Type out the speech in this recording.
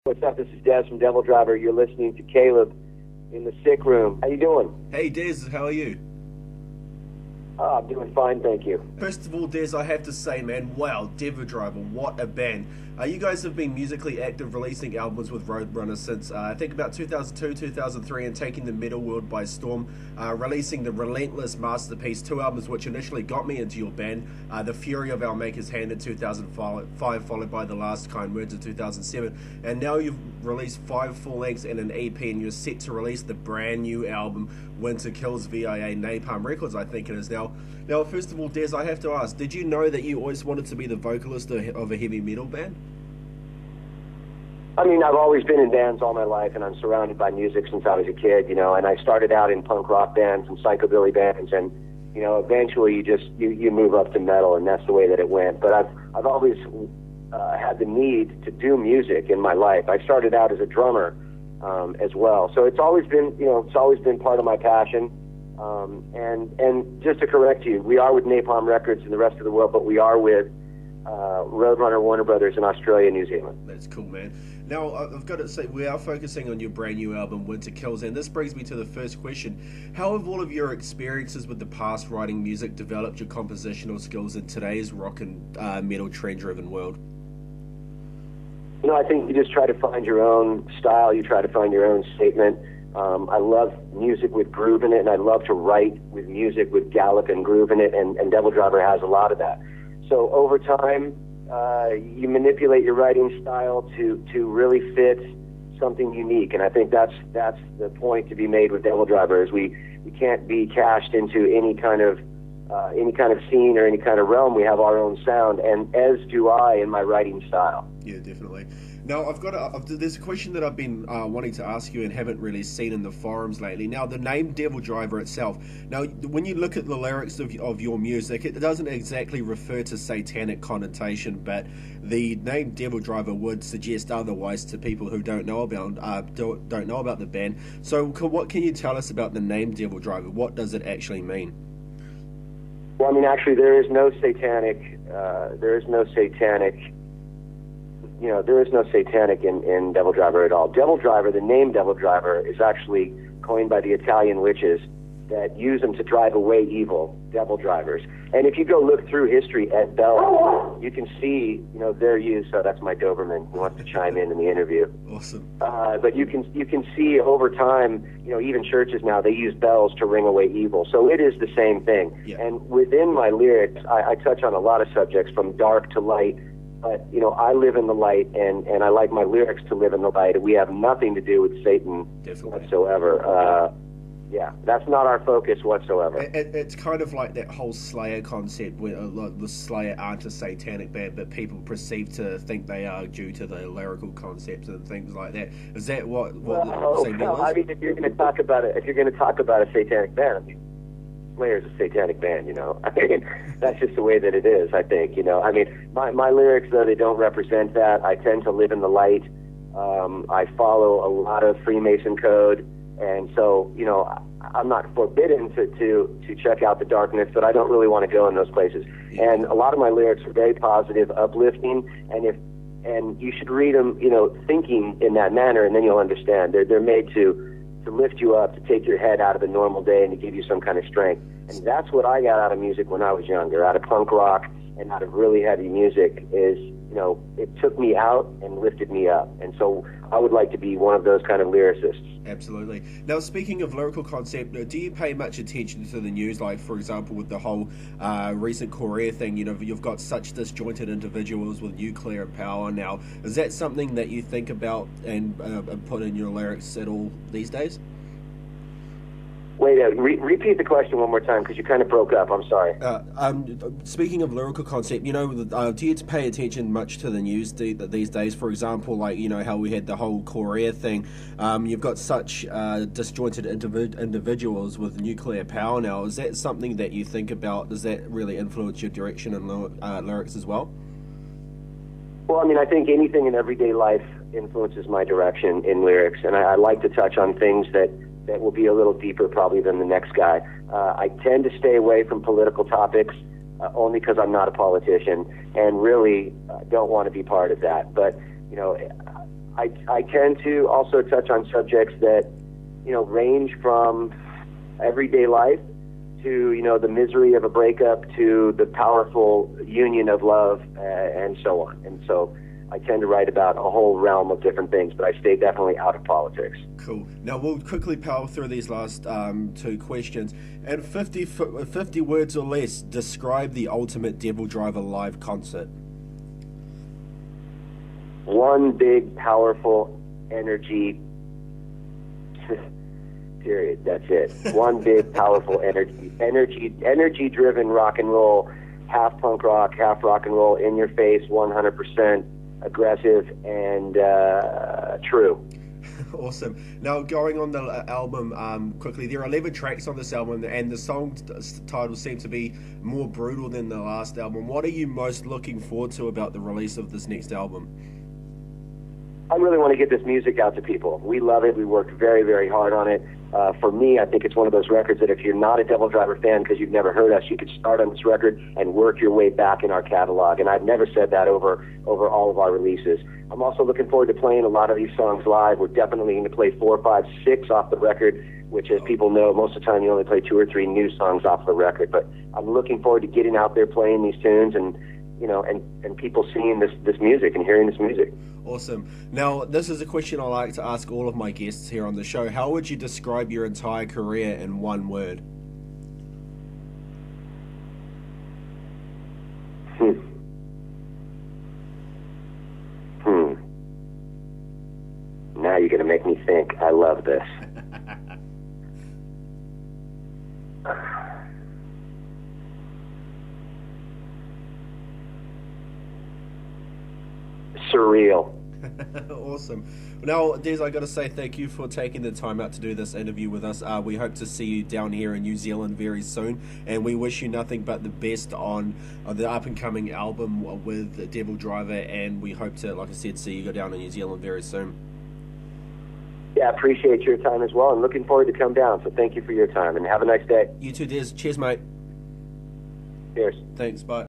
What's up? This is Dez from DevilDriver. You're listening to Caleb in the sick room. How you doing? Hey Dez, how are you? I'm doing fine, thank you. First of all, Dez, I have to say, man, wow, DevilDriver, what a band. You guys have been musically active, releasing albums with Roadrunner since, I think, about 2002, 2003, and taking the metal world by storm, releasing the Relentless masterpiece, 2 albums which initially got me into your band, The Fury of Our Maker's Hand in 2005, followed by The Last Kind Words in 2007, and now you've released 5 full-lengths and an EP, and you're set to release the brand new album, Winter Kills via Napalm Records, I think it is now. Now, first of all, Dez, I have to ask, did you know that you always wanted to be the vocalist of a heavy metal band? I mean, I've always been in bands all my life, and I'm surrounded by music since I was a kid, you know, and I started out in punk rock bands and psychobilly bands, and, you know, eventually you move up to metal, and that's the way that it went. But I've always had the need to do music in my life. I started out as a drummer as well. So it's always been, you know, it's always been part of my passion. And just to correct you, we are with Napalm Records in the rest of the world, but we are with Roadrunner, Warner Brothers in Australia and New Zealand. That's cool, man. Now, I've got to say, we are focusing on your brand new album, Winter Kills, and this brings me to the first question. How have all of your experiences with the past writing music developed your compositional skills in today's rock and metal trend-driven world? You know, I think you just try to find your own style, you try to find your own statement. I love music with groove in it, and I love to write with music with gallop and groove in it, and DevilDriver has a lot of that. So over time, you manipulate your writing style to really fit something unique, and I think that's the point to be made with DevilDriver, is we can't be cast into any kind of scene or any kind of realm. We have our own sound, and as do I in my writing style. Yeah, definitely. Now, there's a question that I've been wanting to ask you and haven't really seen in the forums lately. Now, the name DevilDriver itself. Now, when you look at the lyrics of your music, it doesn't exactly refer to satanic connotation, but the name DevilDriver would suggest otherwise to people who don't know about the band. So, what can you tell us about the name DevilDriver? What does it actually mean? Well, I mean, actually, there is no satanic in DevilDriver at all. DevilDriver, the name DevilDriver, is actually coined by the Italian witches that use them to drive away evil, devil drivers. And if you go look through history at bells, you can see, you know, their use. So that's my Doberman who wants to chime in the interview. Awesome. But you can see over time, you know, even churches now, they use bells to ring away evil. So it is the same thing. Yeah. And within my lyrics, I touch on a lot of subjects from dark to light. But, you know, I live in the light, and I like my lyrics to live in the light. We have nothing to do with Satan whatsoever. Yeah, that's not our focus whatsoever. It's kind of like that whole Slayer concept where the Slayer aren't a satanic band, but people perceive to think they are due to the lyrical concepts and things like that. Is that what the same deal is? I mean, if you're going to talk about a satanic band, I mean, Slayer's a satanic band, you know. I mean, that's just the way that it is, I think, you know. I mean, my lyrics, though, they don't represent that. I tend to live in the light. I follow a lot of Freemason code, and so, you know, I'm not forbidden to check out the darkness, but I don't really want to go in those places. Yeah. And a lot of my lyrics are very positive, uplifting, and you should read them, you know, thinking in that manner, and then you'll understand. They're made to lift you up, to take your head out of a normal day and to give you some kind of strength. And that's what I got out of music when I was younger, out of punk rock and out of really heavy music, is, you know, it took me out and lifted me up. And so I would like to be one of those kind of lyricists. Absolutely. Now, speaking of lyrical concept, do you pay much attention to the news? Like, for example, with the whole recent Korea thing, you know, you've got such disjointed individuals with nuclear power now. Is that something that you think about and put in your lyrics at all these days? Wait, repeat the question one more time, because you kind of broke up. I'm sorry. Speaking of lyrical concept, you know, do you pay attention much to the news these days? For example, like, you know, how we had the whole Korea thing. You've got such disjointed individuals with nuclear power now. Is that something that you think about? Does that really influence your direction and lyrics as well? Well, I mean, I think anything in everyday life influences my direction in lyrics, and I like to touch on things that will be a little deeper probably than the next guy. I tend to stay away from political topics only because I'm not a politician and really don't want to be part of that. But, you know, I tend to also touch on subjects that, you know, range from everyday life to, you know, the misery of a breakup to the powerful union of love, and so on. And so I tend to write about a whole realm of different things, but I stay definitely out of politics. Cool. Now we'll quickly power through these last two questions. In 50 words or less, describe the ultimate DevilDriver live concert. One big, powerful energy. Period. That's it. One big, powerful energy-driven rock and roll, half punk rock, half rock and roll, in your face, 100% aggressive and true. Awesome. Now, going on the album quickly, there are 11 tracks on this album, and the song titles seem to be more brutal than the last album. What are you most looking forward to about the release of this next album? I really want to get this music out to people. We love it. We worked very, very hard on it. For me, I think it's one of those records that if you're not a DevilDriver fan because you've never heard us, you could start on this record and work your way back in our catalog. And I've never said that over all of our releases. I'm also looking forward to playing a lot of these songs live. We're definitely going to play 4, 5, 6 off the record, which, as people know, most of the time you only play 2 or 3 new songs off the record. But I'm looking forward to getting out there playing these tunes and, you know, and people seeing this music and hearing this music. Awesome. Now, this is a question I like to ask all of my guests here on the show. How would you describe your entire career in one word? Now you're going to make me think. I love this. Surreal. Awesome. Now, Dez, I got to say thank you for taking the time out to do this interview with us. We hope to see you down here in New Zealand very soon, and we wish you nothing but the best on the up-and-coming album with DevilDriver, and we hope to, like I said, see you go down to New Zealand very soon. Yeah, appreciate your time as well, and looking forward to come down, so thank you for your time, and have a nice day. You too, Dez. Cheers, mate. Cheers. Thanks, bye.